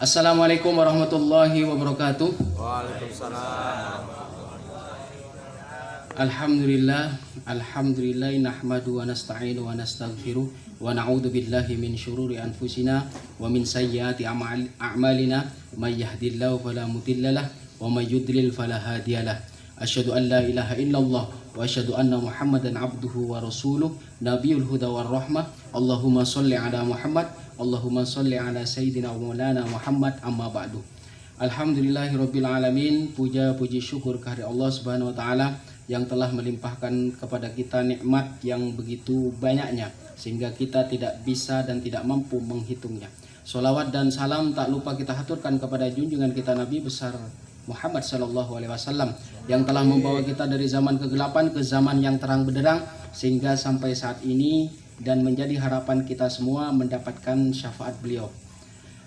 Assalamualaikum warahmatullahi wabarakatuh. Waalaikumsalam. Alhamdulillah nahmadu wa nasta'inu wa nastaghfiruh wa na'udzu billahi min syururi anfusina wa min sayyiati a'malina may yahdihillahu fala mudhillalah wa may yudlil fala hadiyalah. Asyhadu an la ilaha illallah wa asyhadu anna Muhammadan abduhu wa rasuluh nabiyul huda war rahmah. Allahumma shalli ala Muhammad, Allahumma shalli ala sayyidina wa maulana Muhammad, amma ba'du. Alhamdulillahirabbil alamin. Puja puji syukur kehadirat Allah Subhanahu wa taala yang telah melimpahkan kepada kita nikmat yang begitu banyaknya sehingga kita tidak bisa dan tidak mampu menghitungnya. Sholawat dan salam tak lupa kita haturkan kepada junjungan kita Nabi besar Muhammad sallallahu alaihi wasallam yang telah membawa kita dari zaman kegelapan ke zaman yang terang benderang sehingga sampai saat ini dan menjadi harapan kita semua mendapatkan syafaat beliau.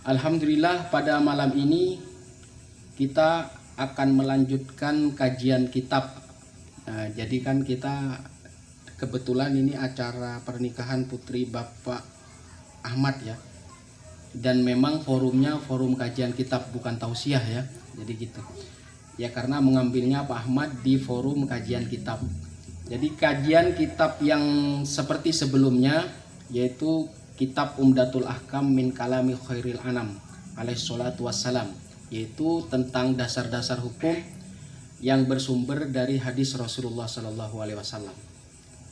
Alhamdulillah, pada malam ini kita akan melanjutkan kajian kitab. Nah, jadi kan kita kebetulan ini acara pernikahan putri Bapak Ahmad ya. Dan memang forumnya forum kajian kitab, bukan tausiah ya. Jadi gitu. Ya karena mengambilnya Pak Ahmad di forum kajian kitab. Jadi kajian kitab yang seperti sebelumnya yaitu kitab Umdatul Ahkam min Kalami Khairil Anam alaihi salatu wassalam, yaitu tentang dasar-dasar hukum yang bersumber dari hadis Rasulullah sallallahu alaihi wasallam.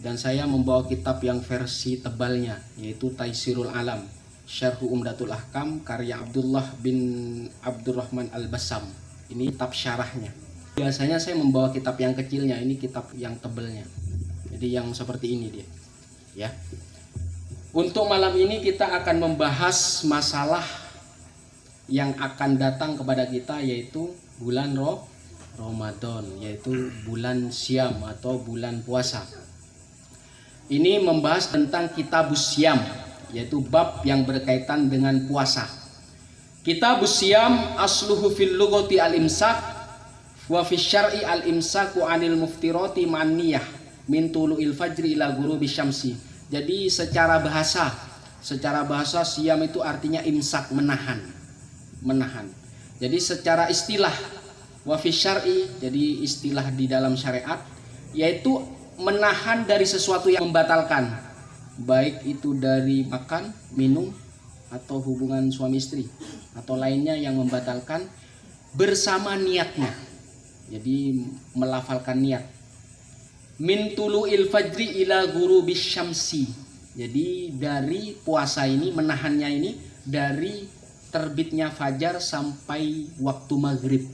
Dan saya membawa kitab yang versi tebalnya yaitu Taisirul Alam Syarhu Umdatul Ahkam karya Abdullah bin Abdurrahman Al-Bassam. Ini kitab syarahnya. Biasanya saya membawa kitab yang kecilnya, ini kitab yang tebelnya. Jadi yang seperti ini dia. Ya. Untuk malam ini kita akan membahas masalah yang akan datang kepada kita yaitu bulan Ramadan, yaitu bulan Syam atau bulan puasa. Ini membahas tentang Kitabus Syam, yaitu bab yang berkaitan dengan puasa. Kitabus Syam asluhu fil lughati al-imsak wa fi syar'i al-imsaku 'anil muftirati ma'an niyah min tulu'il fajri ila ghurubi syamsi. Jadi secara bahasa siam itu artinya imsak, menahan. Jadi secara istilah wa fi syar'i, jadi istilah di dalam syariat yaitu menahan dari sesuatu yang membatalkan, baik itu dari makan, minum, atau hubungan suami istri atau lainnya yang membatalkan bersama niatnya. Jadi melafalkan niat. Min tulu'il fajri ila ghurubis syamsi. Jadi dari puasa ini, menahannya ini dari terbitnya fajar sampai waktu maghrib.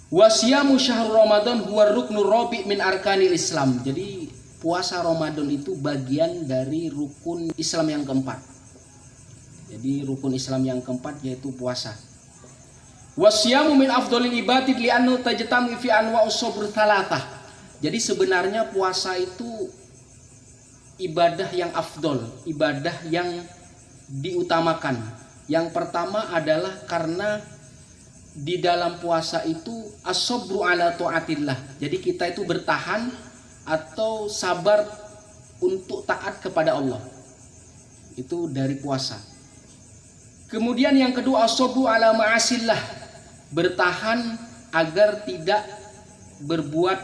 Wa siyamu syahrul Ramadan huwa ruknur rabi' min arkanil Islam. Jadi puasa Ramadan itu bagian dari rukun Islam yang keempat. Jadi rukun Islam yang keempat yaitu puasa. Wasyamu min afdhalil ibadati li'annahu tajtami fi anwa'us sabr thalathah. Jadi sebenarnya puasa itu ibadah yang afdol, ibadah yang diutamakan. Yang pertama adalah karena di dalam puasa itu as-sabru ala taatillah. Jadi kita itu bertahan atau sabar untuk taat kepada Allah. Itu dari puasa. Kemudian yang kedua as-sabru ala ma'asillah, bertahan agar tidak berbuat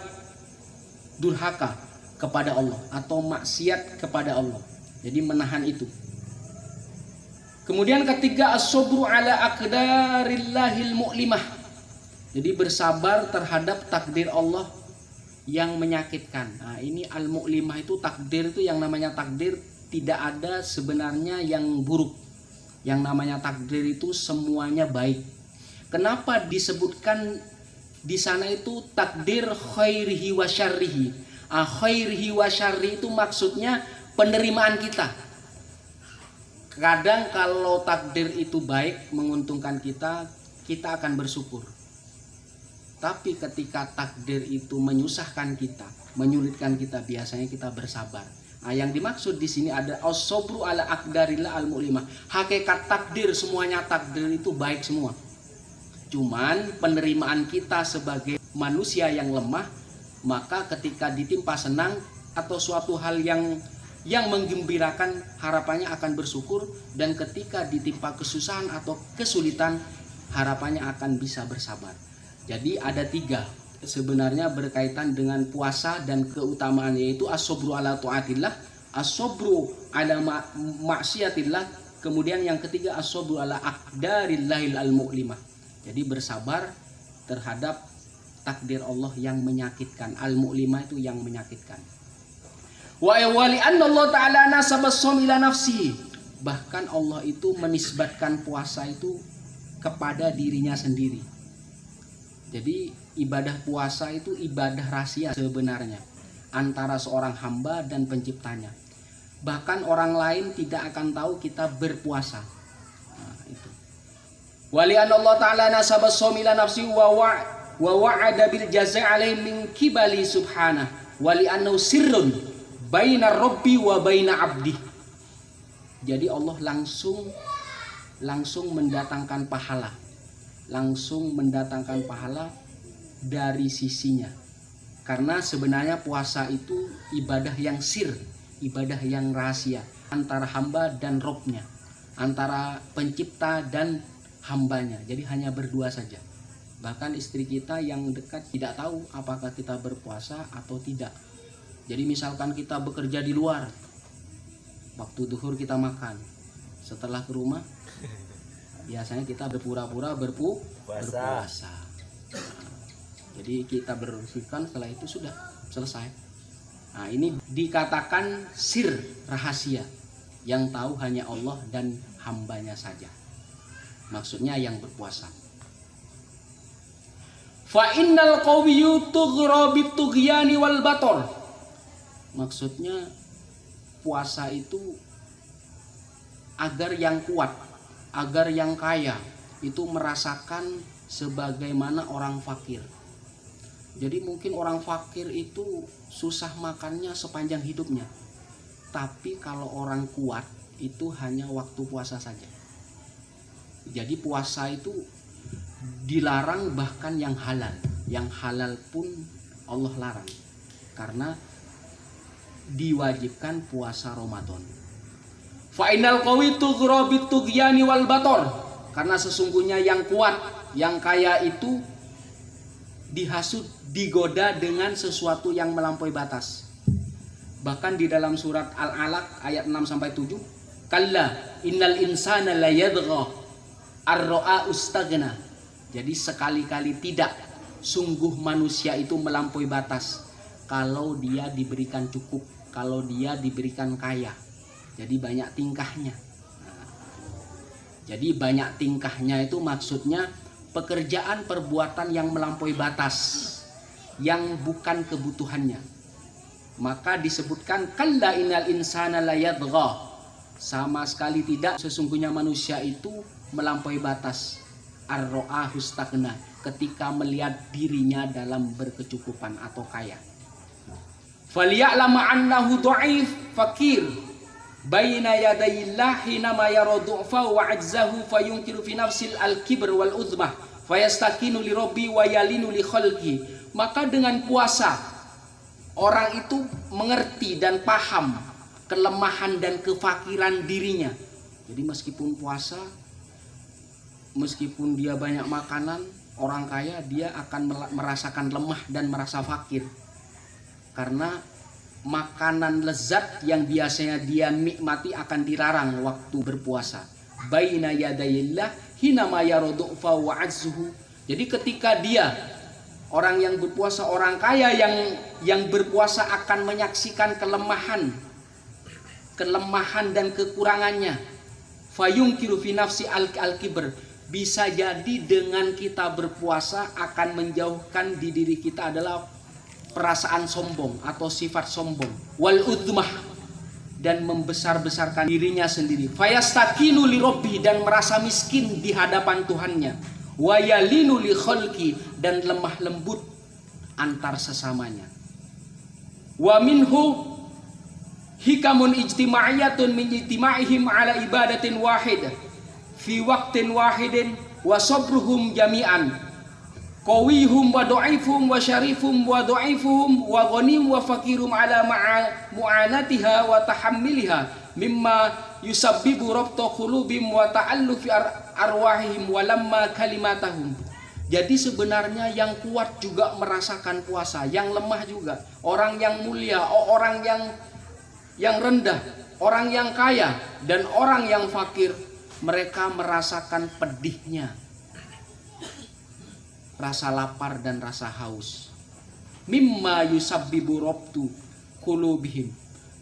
durhaka kepada Allah atau maksiat kepada Allah. Jadi menahan itu. Kemudian ketiga as-sabru ala aqdarillahil mu'limah. Jadi bersabar terhadap takdir Allah yang menyakitkan. Nah, ini al-mu'limah itu takdir, itu yang namanya takdir tidak ada sebenarnya yang buruk. Yang namanya takdir itu semuanya baik. Kenapa disebutkan di sana itu takdir khairihi wa syarrihi? Khairihi wa syarrihi itu maksudnya penerimaan kita. Kadang kalau takdir itu baik, menguntungkan kita, kita akan bersyukur. Tapi ketika takdir itu menyusahkan kita, menyulitkan kita, biasanya kita bersabar. Nah, yang dimaksud di sini ada as-sabru ala aqdarillah al-mu'limah. Hakikat takdir, semuanya takdir itu baik semua. Cuman penerimaan kita sebagai manusia yang lemah, maka ketika ditimpa senang atau suatu hal yang Yang menggembirakan harapannya akan bersyukur, dan ketika ditimpa kesusahan atau kesulitan harapannya akan bisa bersabar. Jadi ada 3 sebenarnya berkaitan dengan puasa dan keutamaan, yaitu as-sabru ala taatillah, as-sabru ala maksiatillah, kemudian yang ketiga as-sabru ala aqdarillahil al-mu'limah. Jadi bersabar terhadap takdir Allah yang menyakitkan. Al-mu'limah itu yang menyakitkan. Wa wali anna Allah ta'ala nasaba shaum ila nafsi. Bahkan Allah itu menisbatkan puasa itu kepada dirinya sendiri. Jadi ibadah puasa itu ibadah rahasia sebenarnya antara seorang hamba dan penciptanya. Bahkan orang lain tidak akan tahu kita berpuasa. Nah, itu. Wali anna Allah ta'ala nasaba shaum ila nafsi wa wa'ada bil jazaa'i alaihi min kibali subhanahu wali annahu sirrun baina rabbi wa baina abdi. Jadi Allah langsung mendatangkan pahala. Langsung mendatangkan pahala dari sisinya. Karena sebenarnya puasa itu ibadah yang sir, ibadah yang rahasia antara hamba dan Robnya, antara pencipta dan hambanya. Jadi hanya berdua saja. Bahkan istri kita yang dekat tidak tahu apakah kita berpuasa atau tidak. Jadi misalkan kita bekerja di luar, waktu duhur kita makan, setelah ke rumah biasanya kita berpura-pura berpuasa. Jadi kita bersihkan, setelah itu sudah selesai. Nah, ini dikatakan sir, rahasia, yang tahu hanya Allah dan hambanya saja. Maksudnya yang berpuasa. Fa innal qawiyyu tughra bitughyani wal bator. Maksudnya puasa itu agar yang kuat, agar yang kaya itu merasakan sebagaimana orang fakir. Jadi mungkin orang fakir itu susah makannya sepanjang hidupnya. Tapi kalau orang kuat itu hanya waktu puasa saja. Jadi puasa itu dilarang, bahkan yang halal. Yang halal pun Allah larang. Karena diwajibkan puasa Ramadan. Fa innal qawi tughra bitughyani wal bator. Karena sesungguhnya yang kuat, yang kaya itu dihasut, digoda dengan sesuatu yang melampaui batas. Bahkan di dalam surat Al-Alaq ayat 6 sampai 7, kalla innal insana la yadgha ar-ra'a ustaghna. Jadi sekali-kali tidak, sungguh manusia itu melampaui batas kalau dia diberikan cukup, kalau dia diberikan kaya. Jadi banyak tingkahnya. Jadi banyak tingkahnya itu maksudnya pekerjaan perbuatan yang melampaui batas, yang bukan kebutuhannya. Maka disebutkan kalla innal insana la yadgha. Sama sekali tidak, sesungguhnya manusia itu melampaui batas. Ar-ra'a hustagna, ketika melihat dirinya dalam berkecukupan atau kaya. Faliya'lama annahu dha'if fakir baina yadayillah hinama yara du'fa wa 'ajzahu fayunkiru fi nafsil al-kibr wal uzmah fayastakinu li rabbi wa yalinu li khalqi. Maka dengan puasa orang itu mengerti dan paham kelemahan dan kefakiran dirinya. Jadi meskipun puasa, meskipun dia banyak makanan, orang kaya dia akan merasakan lemah dan merasa fakir. Karena makanan lezat yang biasanya dia nikmati akan dilarang waktu berpuasa. Baina yadayillah hinama yarodu'fa wa azzuhu. Jadi ketika dia, orang yang berpuasa, orang kaya yang berpuasa akan menyaksikan kelemahan dan kekurangannya. Fayungkiru fi nafsi al-kibr. Bisa jadi dengan kita berpuasa akan menjauhkan di diri kita adalah perasaan sombong atau sifat sombong, wal udmah, dan membesar-besarkan dirinya sendiri. Fayastakinu li rabbi, dan merasa miskin di hadapan Tuhannya. Wa yalinu li khalqi, dan lemah lembut antar sesamanya. Wa minhu hikamun ijtima'iyatun min ijtima'ihim ala ibadatin wahidah fi waqtin wahidin wa sabruhum jami'an qawihum wa dhaifum wa syarifum wa dhaifuhum wa ghanim wa fakirum ala mu'anatiha wa tahammiliha mimma yusabbibu rabta qulubihim wa ta'allufi arwahihim wa lamma kalimatahum. Jadi sebenarnya yang kuat juga merasakan puasa, yang lemah juga, orang yang mulia, orang yang rendah, orang yang kaya dan orang yang fakir, mereka merasakan pedihnya rasa lapar dan rasa haus. Mimma yusabbibu rabtu qulubihim.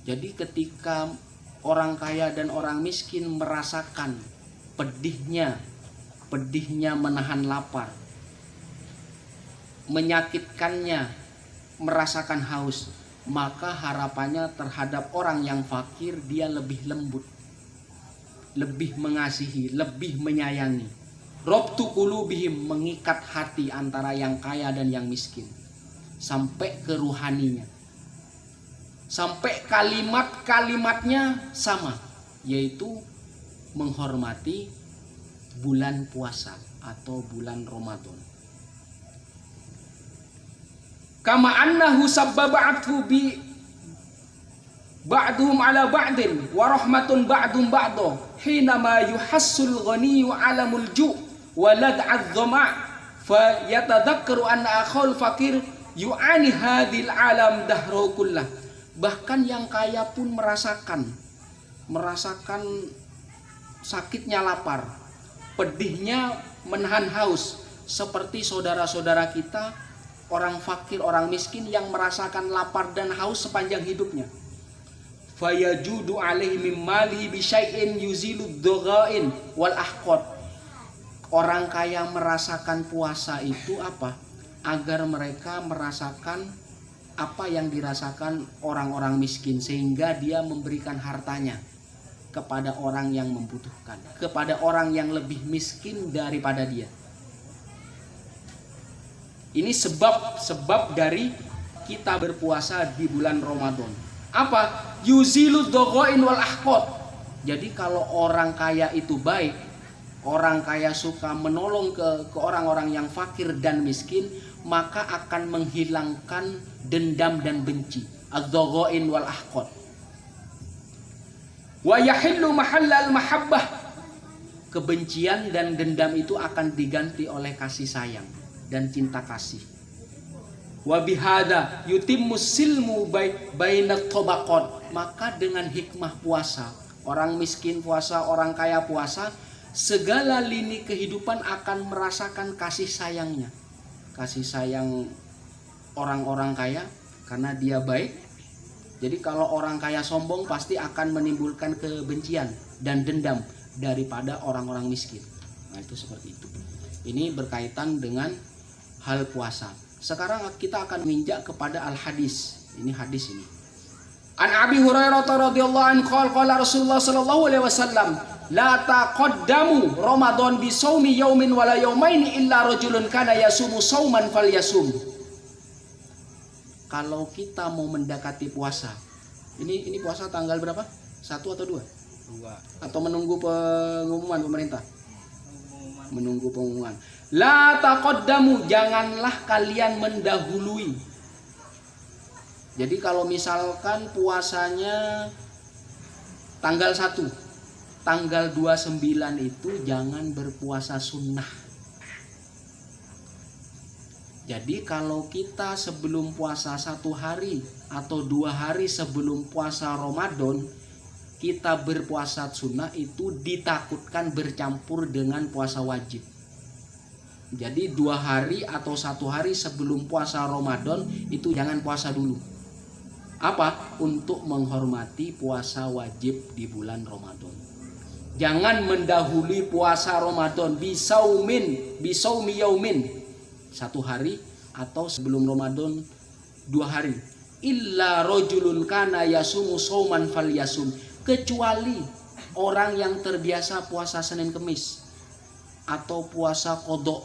Jadi ketika orang kaya dan orang miskin merasakan pedihnya menahan lapar, menyakitkannya merasakan haus, maka harapannya terhadap orang yang fakir dia lebih lembut, lebih mengasihi, lebih menyayangi. Rabtu qulubihim, mengikat hati antara yang kaya dan yang miskin sampai ke ruhaninya, sampai kalimat-kalimatnya sama, yaitu menghormati bulan puasa atau bulan Ramadan. Kama annahu sabbaba'athu bi ba'duhum ala ba'din wa rahmatun ba'dum ba'do hinama yuhassul ghaniyyu alamul ju' wa lad'adh dhama' fa yatadhakkaru anna akhul fakir yu'ani hadhil alam dahru kullah. Bahkan yang kaya pun merasakan sakitnya lapar, pedihnya menahan haus, seperti saudara-saudara kita orang fakir, orang miskin yang merasakan lapar dan haus sepanjang hidupnya. Fayajudu alaihi mim malihi bi syai'in yuzilu dhaghain wal ahqad. Orang kaya merasakan puasa itu apa? Agar mereka merasakan apa yang dirasakan orang-orang miskin, sehingga dia memberikan hartanya kepada orang yang membutuhkan, kepada orang yang lebih miskin daripada dia. Ini sebab dari kita berpuasa di bulan Ramadan. Apa? Yuzilu dhaghain wal ahqad. Jadi kalau orang kaya itu baik, orang kaya suka menolong ke orang-orang yang fakir dan miskin, maka akan menghilangkan dendam dan benci. Adz-dhaghain wal ahqad. Wa yahillu mahallal mahabbah. Kebencian dan dendam itu akan diganti oleh kasih sayang dan cinta kasih. Wa bihada yutimmus silmu bainat tabaqat. Maka dengan hikmah puasa, orang miskin puasa, orang kaya puasa, segala lini kehidupan akan merasakan kasih sayangnya. Kasih sayang orang-orang kaya karena dia baik. Jadi kalau orang kaya sombong pasti akan menimbulkan kebencian dan dendam daripada orang-orang miskin. Nah, itu seperti itu. Ini berkaitan dengan hal puasa. Sekarang kita akan menginjak kepada al-hadis. Ini hadis ini. An Abi Hurairah radhiyallahu anhu qala Rasulullah sallallahu alaihi wasallam, la taqaddamu Ramadan bi shaumi yaumin wala yaumaini illa rajulun kana yasumu sauman falyasum. Kalau kita mau mendekati puasa, ini puasa tanggal berapa? 1 atau 2? 2. Atau menunggu pengumuman pemerintah? Menunggu pengumuman. La taqaddamu, janganlah kalian mendahului. Jadi kalau misalkan puasanya tanggal 1, tanggal 29 itu jangan berpuasa sunnah. Jadi kalau kita sebelum puasa 1 hari atau 2 hari sebelum puasa Ramadan, kita berpuasa sunnah, itu ditakutkan bercampur dengan puasa wajib. Jadi 2 hari atau 1 hari sebelum puasa Ramadan itu jangan puasa dulu. Apa? Untuk menghormati puasa wajib di bulan Ramadan. Jangan mendahului puasa Ramadan bisaumi yaumin, 1 hari atau sebelum Ramadan 2 hari. Illa rajulun kana yasumu sauman falyasum, kecuali orang yang terbiasa puasa Senin Kemis atau puasa qadha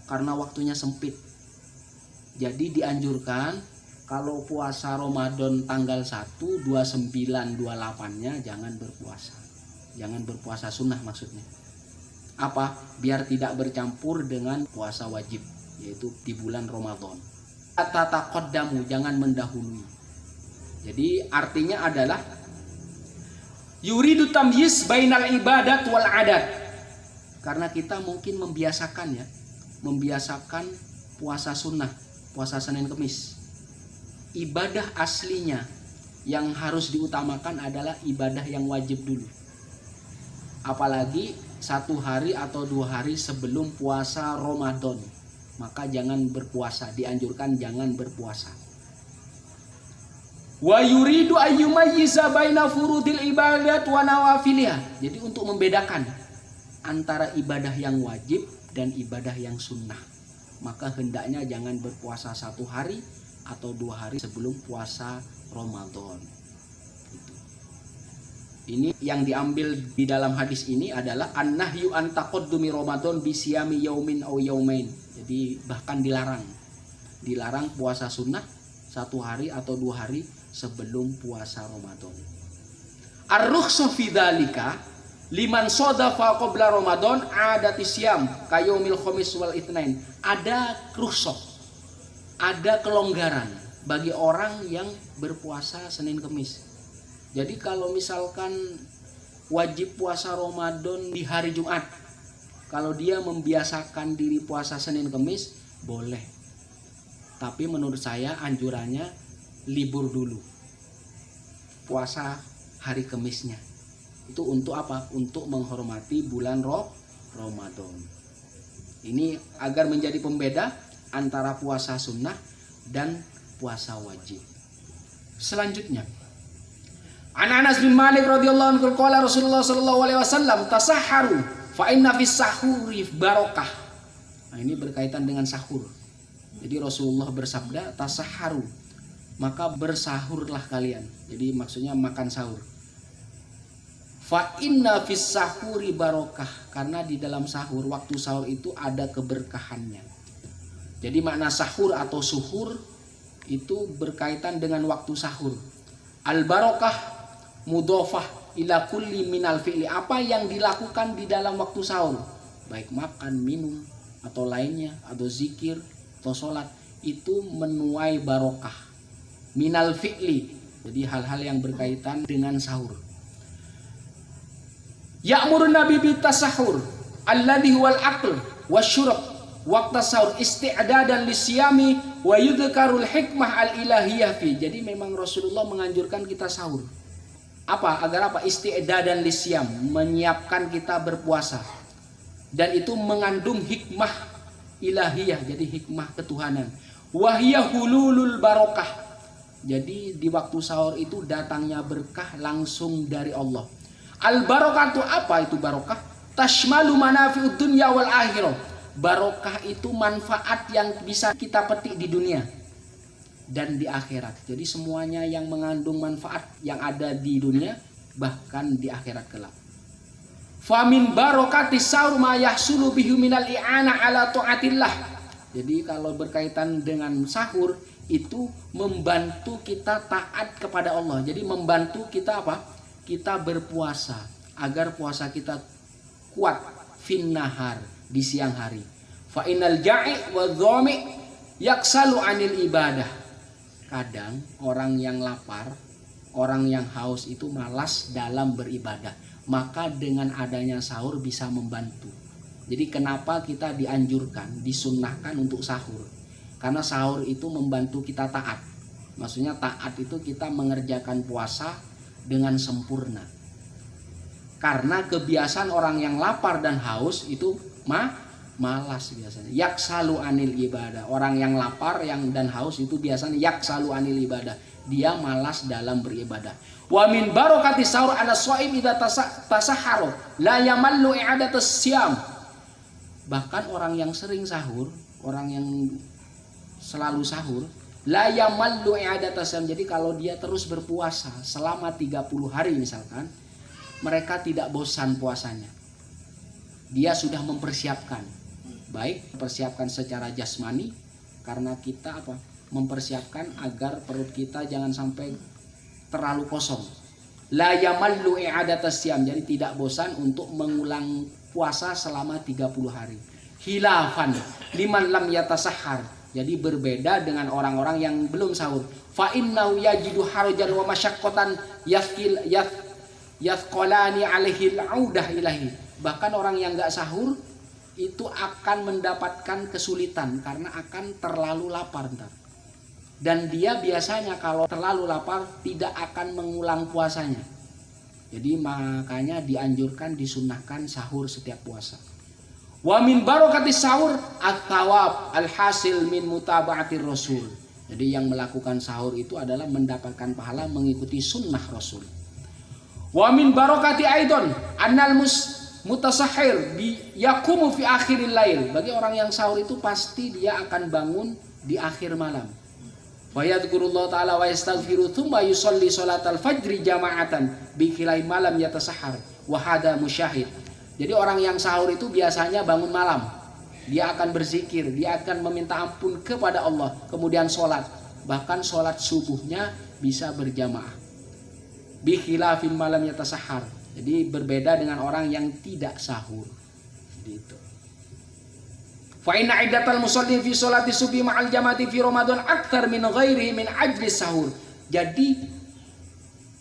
karena waktunya sempit. Jadi dianjurkan kalau puasa Ramadan tanggal 1, 29, 28-nya jangan berpuasa. Jangan berpuasa sunnah maksudnya. Apa? Biar tidak bercampur dengan puasa wajib. yaitu di bulan Ramadan. Tataqaddamu, jangan mendahului. Jadi artinya adalah yuridu tamyiz bainal ibadat wal adat. Karena kita mungkin membiasakan puasa sunnah, puasa Senin Kemis. Ibadah aslinya yang harus diutamakan adalah ibadah yang wajib dulu. Apalagi 1 hari atau 2 hari sebelum puasa Ramadan, maka jangan berpuasa, dianjurkan jangan berpuasa. Wa yuridu ayyumayyiza baina furudil ibadat wa nawafiliha. Jadi untuk membedakan antara ibadah yang wajib dan ibadah yang sunnah, maka hendaknya jangan berpuasa 1 hari atau 2 hari sebelum puasa Ramadan. Ini yang diambil di dalam hadis ini adalah an-nahyu an taqaddumi Ramadan bi siyami yaumin aw yaumain. Jadi bahkan dilarang puasa sunnah 1 hari atau 2 hari sebelum puasa Ramadan. Ar-rukhsah fi dzalika liman shadafa qabla Ramadan adati siyam kayaumil khamis wal itsnain. Ada rukhsah, ada kelonggaran bagi orang yang berpuasa Senin Kemis. Jadi kalau misalkan wajib puasa Ramadan di hari Jumat, kalau dia membiasakan diri puasa Senin Kemis boleh. Tapi menurut saya anjurannya libur dulu, puasa hari Kemisnya. Itu untuk apa? Untuk menghormati bulan Ramadan. Ini agar menjadi pembeda antara puasa sunnah dan puasa wajib. Selanjutnya, An Anas bin Malik radhiyallahu anhu qala Rasulullah sallallahu alaihi wasallam tasahharu fa inna fis sahuri barakah. Nah, ini berkaitan dengan sahur. Jadi Rasulullah bersabda tasahharu, maka bersahurlah kalian. Jadi maksudnya makan sahur. Fa inna fis sahuri barakah, karena di dalam sahur, waktu sahur itu ada keberkahannya. Jadi makna sahur atau suhur itu berkaitan dengan waktu sahur. Al barakah mudhofah ila kulli minal fi'li, apa yang dilakukan di dalam waktu sahur, baik makan, minum atau lainnya, atau zikir atau sholat, itu menuai barokah minal fi'li. Jadi hal-hal yang berkaitan dengan sahur. Ya'murun nabi bitasahur alladhi huwal aql wasyurab waqta sahur isti'dadan lisyami wa yudhkarul hikmah al-ilahiyah fi. Jadi memang Rasulullah menganjurkan kita sahur. Apa? Agar apa? Isti'dadan lisyam, menyiapkan kita berpuasa. Dan itu mengandung hikmah ilahiyah, jadi hikmah ketuhanan. Wahiyah hululul barokah. Jadi di waktu sahur itu datangnya berkah langsung dari Allah. Al barokah itu apa itu barokah? Tashmalu manafi'ud dunya wal akhirah. Barokah itu manfaat yang bisa kita petik di dunia dan di akhirat. Jadi semuanya yang mengandung manfaat yang ada di dunia bahkan di akhirat kelak. Famin barokati sahur ma yahsulu bihi minal i'ana ala taatillah. Jadi kalau berkaitan dengan sahur itu membantu kita taat kepada Allah. Jadi membantu kita apa? Kita berpuasa agar puasa kita kuat fin nahar, di siang hari. Fa inal ja'i wa dhami yaksalu anil ibadah. Kadang orang yang lapar, orang yang haus itu malas dalam beribadah. Maka dengan adanya sahur bisa membantu. Jadi kenapa kita dianjurkan, disunnahkan untuk sahur? Karena sahur itu membantu kita taat. Maksudnya taat itu kita mengerjakan puasa dengan sempurna. Karena kebiasaan orang yang lapar dan haus itu malas biasanya. Yaksalu anil ibadah. Orang yang lapar dan haus itu biasanya yaksalu anil ibadah. Dia malas dalam beribadah. Wa min barokati sahur ala shaim idza tasahharu la yamallu i'adatus siyam. Bahkan orang yang sering sahur, orang yang selalu sahur, la yamallu i'adatus siyam. Jadi kalau dia terus berpuasa selama 30 hari misalkan, mereka tidak bosan puasanya. Dia sudah mempersiapkan, baik mempersiapkan secara jasmani, karena kita mempersiapkan agar perut kita jangan sampai terlalu kosong. La yamallu i'adatas siyam, jadi tidak bosan untuk mengulang puasa selama 30 hari. Khilafan liman lam yatasahhar. Jadi berbeda dengan orang-orang yang belum sahur. Fa innahu yajidu harajan wa masyaqqatan yathqalani alaihi al-audah ilahi. Bahkan orang yang enggak sahur itu akan mendapatkan kesulitan karena akan terlalu lapar ntar. Dan dia biasanya kalau terlalu lapar tidak akan mengulang puasanya. Jadi makanya dianjurkan, disunnahkan sahur setiap puasa. Wa min barakatis sahur at-thawab al-hasil min mutaba'atir rasul. Jadi yang melakukan sahur itu adalah mendapatkan pahala mengikuti sunnah Rasul. Wa min barakati aidon annal mutasahhir yaqumu fi akhiril lail. Bagi orang yang sahur itu pasti dia akan bangun di akhir malam. Wa yadhkurullah ta'ala wa yastaghfiru thumma yusalli salatal fajri jama'atan bi khilai malam yatasahhar wa hada musyahid. Jadi orang yang sahur itu biasanya bangun malam. Dia akan berzikir, dia akan meminta ampun kepada Allah, kemudian sholat. Bahkan sholat subuhnya bisa berjamaah. Bi khilafin malam yatasahhar. Jadi berbeda dengan orang yang tidak sahur. Gitu. Fa inna iddatal musallin fi sholati subhi ma'al jamaati fi Ramadan akthar min ghairihi min ajli sahur. Jadi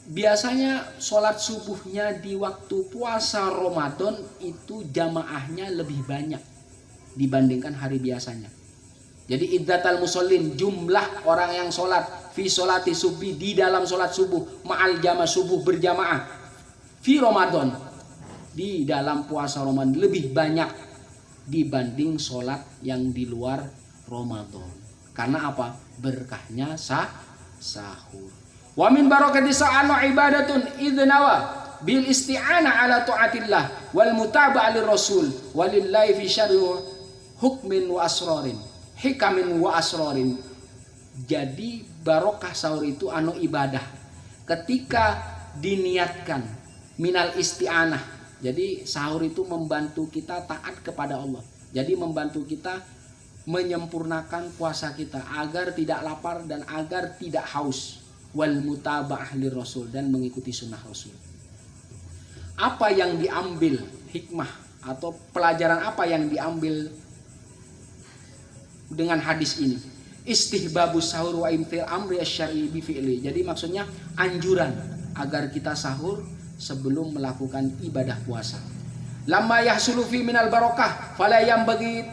biasanya sholat subuhnya di waktu puasa Ramadan itu jamaahnya lebih banyak dibandingkan hari biasanya. Jadi iddatal musallin, jumlah orang yang sholat fi sholati subhi, di dalam sholat subuh, ma'al jamaah subuh berjamaah fi Ramadan, di dalam puasa Ramadan lebih banyak dibanding sholat yang di luar Ramadan. Karena apa? Berkahnya sahur. Wa min barakati sa'anu ibadatun idnawa bil isti'anah ala ta'atillah wal mutaba'ah lir rasul walillahi fi syarri hukmin wa asrorin, hikamin wa asrorin. Jadi barokah sahur itu anu ibadah ketika diniatkan minal isti'anah. Jadi sahur itu membantu kita taat kepada Allah. Jadi membantu kita menyempurnakan puasa kita agar tidak lapar dan agar tidak haus. Wal mutaba'ah lir rasul, dan mengikuti sunnah Rasul. Apa yang diambil hikmah atau pelajaran apa yang diambil dengan hadis ini? Istihbabus sahur wa imtil amri asy-syar'i bi fi'li. Jadi maksudnya anjuran agar kita sahur sebelum melakukan ibadah puasa. Lamma yahsulu fi minal barakah fala yanbaghi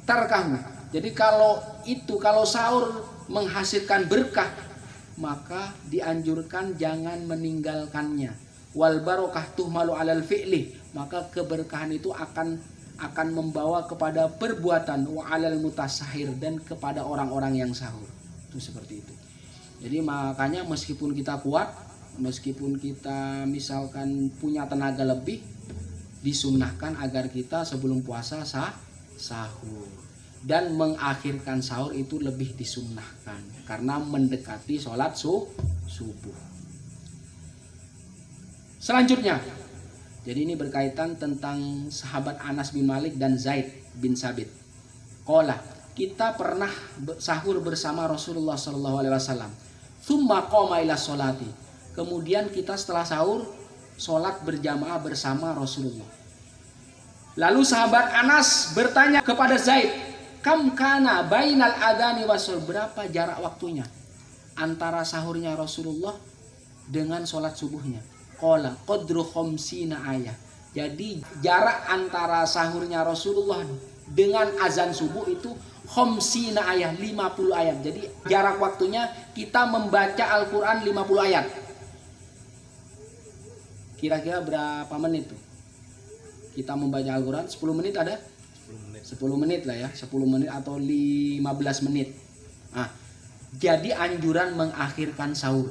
tarkahu. Jadi kalau sahur menghasilkan berkah, maka dianjurkan jangan meninggalkannya. Wal barakah tuhmalu alal fi'li, maka keberkahan itu akan membawa kepada perbuatan wa alal mutasahhir, dan kepada orang-orang yang sahur. Itu seperti itu. Jadi makanya meskipun kita kuat, meskipun kita misalkan punya tenaga lebih, disunnahkan agar kita sebelum puasa sahur. Dan mengakhirkan sahur itu lebih disunnahkan karena mendekati sholat subuh. Selanjutnya, jadi ini berkaitan tentang sahabat Anas bin Malik dan Zaid bin Sabit. Qala, kita pernah sahur bersama Rasulullah SAW. Tsumma qama ila sholati. Kemudian kita setelah sahur sholat berjamaah bersama Rasulullah. Lalu sahabat Anas bertanya kepada Zaid, kam kana bainal adani wasol, berapa jarak waktunya antara sahurnya Rasulullah dengan sholat subuhnya? Qala qadru khamsina ayat. Jadi jarak antara sahurnya Rasulullah dengan azan subuh itu khamsina ayat, 50 ayat. Jadi jarak waktunya kita membaca Al-Qur'an 50 ayat. Kira-kira berapa menit tuh? Kita membaca Al-Qur'an 10 menit ada? 10 menit lah ya, 10 menit atau 15 menit. Nah, jadi anjuran mengakhirkan sahur.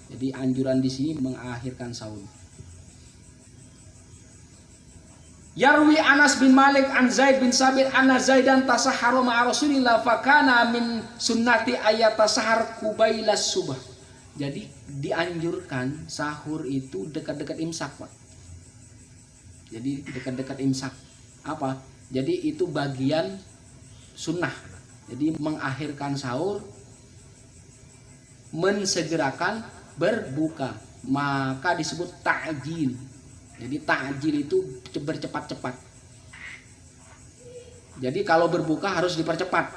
Jadi anjuran di sini mengakhirkan sahur. Yarwi Anas bin Malik an Zaid bin Sabit anna Zaidan tasahhara ma'a Rasulillah fakana min sunnati ayat tasahhar qubailas subh. Jadi dianjurkan sahur itu dekat-dekat imsak, Pak. Jadi dekat-dekat imsak. Apa? Jadi itu bagian sunnah. Jadi mengakhirkan sahur, mensegerakan berbuka, maka disebut ta'jil. Jadi ta'jil itu bercepat-cepat. Jadi kalau berbuka harus dipercepat.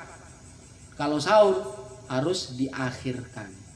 Kalau sahur harus diakhirkan.